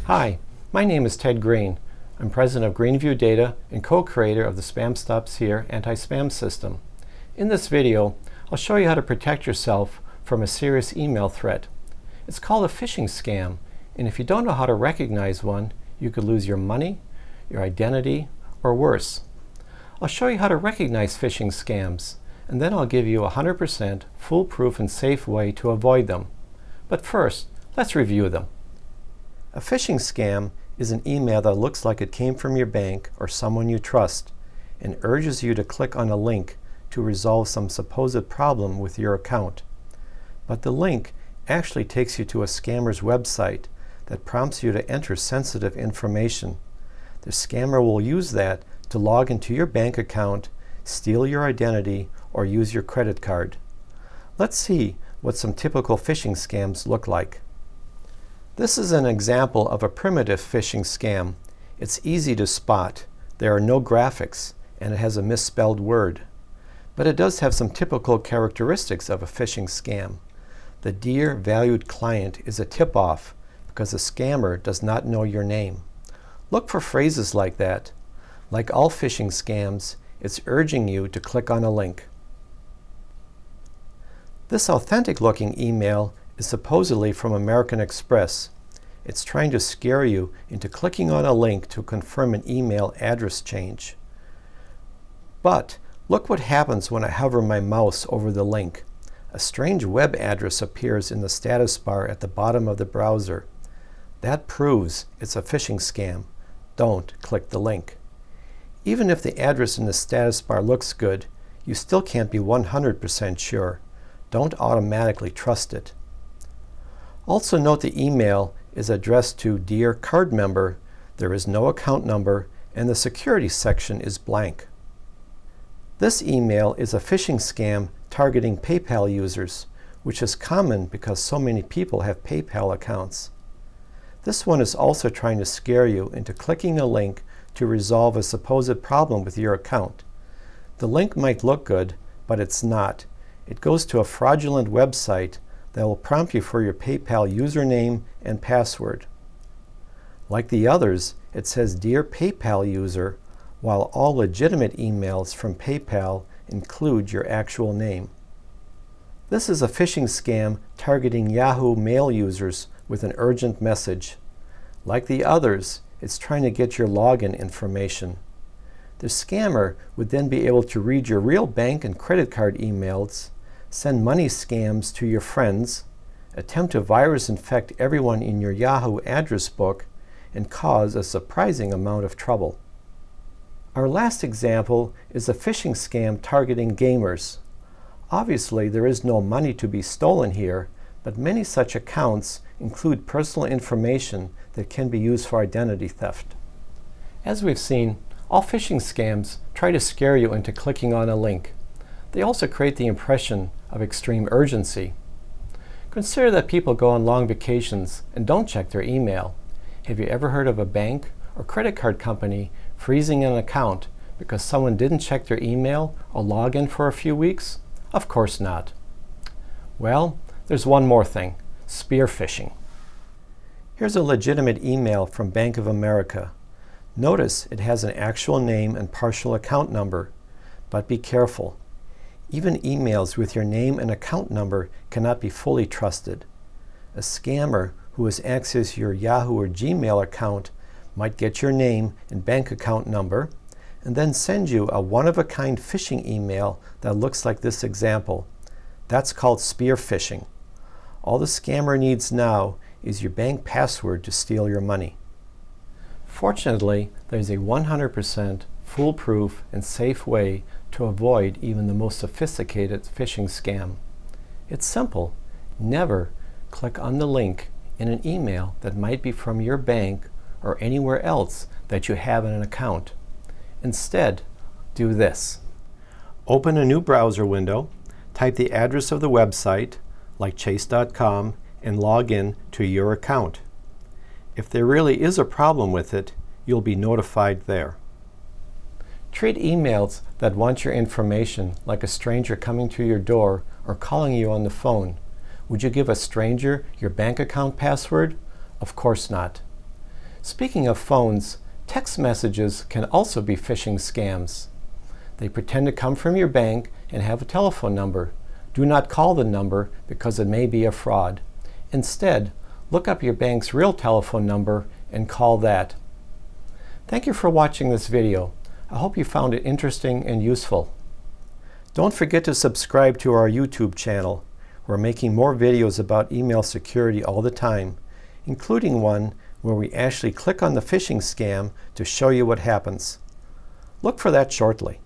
Hi, my name is Ted Green. I'm president of Greenview Data and co-creator of the SpamStopsHere anti-spam system. In this video, I'll show you how to protect yourself from a serious email threat. It's called a phishing scam, and if you don't know how to recognize one, you could lose your money, your identity, or worse. I'll show you how to recognize phishing scams, and then I'll give you a 100% foolproof and safe way to avoid them. But first, let's review them. A phishing scam is an email that looks like it came from your bank or someone you trust and urges you to click on a link to resolve some supposed problem with your account. But the link actually takes you to a scammer's website that prompts you to enter sensitive information. The scammer will use that to log into your bank account, steal your identity, or use your credit card. Let's see what some typical phishing scams look like. This is an example of a primitive phishing scam. It's easy to spot. There are no graphics, and it has a misspelled word. But it does have some typical characteristics of a phishing scam. The "Dear Valued Client" is a tip-off because the scammer does not know your name. Look for phrases like that. Like all phishing scams, it's urging you to click on a link. This authentic-looking email is supposedly from American Express. It's trying to scare you into clicking on a link to confirm an email address change. But look what happens when I hover my mouse over the link. A strange web address appears in the status bar at the bottom of the browser. That proves it's a phishing scam. Don't click the link. Even if the address in the status bar looks good, you still can't be 100% sure. Don't automatically trust it. Also note the email is addressed to Dear Card Member, there is no account number, and the security section is blank. This email is a phishing scam targeting PayPal users, which is common because so many people have PayPal accounts. This one is also trying to scare you into clicking a link to resolve a supposed problem with your account. The link might look good, but it's not. It goes to a fraudulent website that will prompt you for your PayPal username and password. Like the others, it says Dear PayPal User, while all legitimate emails from PayPal include your actual name. This is a phishing scam targeting Yahoo Mail users with an urgent message. Like the others, it's trying to get your login information. The scammer would then be able to read your real bank and credit card emails, send money scams to your friends, attempt to virus infect everyone in your Yahoo address book, and cause a surprising amount of trouble. Our last example is a phishing scam targeting gamers. Obviously, there is no money to be stolen here, but many such accounts include personal information that can be used for identity theft. As we've seen, all phishing scams try to scare you into clicking on a link. They also create the impression of extreme urgency. Consider that people go on long vacations and don't check their email. Have you ever heard of a bank or credit card company freezing an account because someone didn't check their email or log in for a few weeks? Of course not. Well, there's one more thing: spear phishing. Here's a legitimate email from Bank of America. Notice it has an actual name and partial account number, but be careful. Even emails with your name and account number cannot be fully trusted. A scammer who has access to your Yahoo or Gmail account might get your name and bank account number and then send you a one-of-a-kind phishing email that looks like this example. That's called spear phishing. All the scammer needs now is your bank password to steal your money. Fortunately, there's a 100% foolproof and safe way to avoid even the most sophisticated phishing scam. It's simple. Never click on the link in an email that might be from your bank or anywhere else that you have in an account. Instead, do this. Open a new browser window, type the address of the website, like chase.com, and log in to your account. If there really is a problem with it, you'll be notified there. Treat emails that want your information like a stranger coming to your door or calling you on the phone. Would you give a stranger your bank account password? Of course not. Speaking of phones, text messages can also be phishing scams. They pretend to come from your bank and have a telephone number. Do not call the number because it may be a fraud. Instead, look up your bank's real telephone number and call that. Thank you for watching this video. I hope you found it interesting and useful. Don't forget to subscribe to our YouTube channel. We're making more videos about email security all the time, including one where we actually click on the phishing scam to show you what happens. Look for that shortly.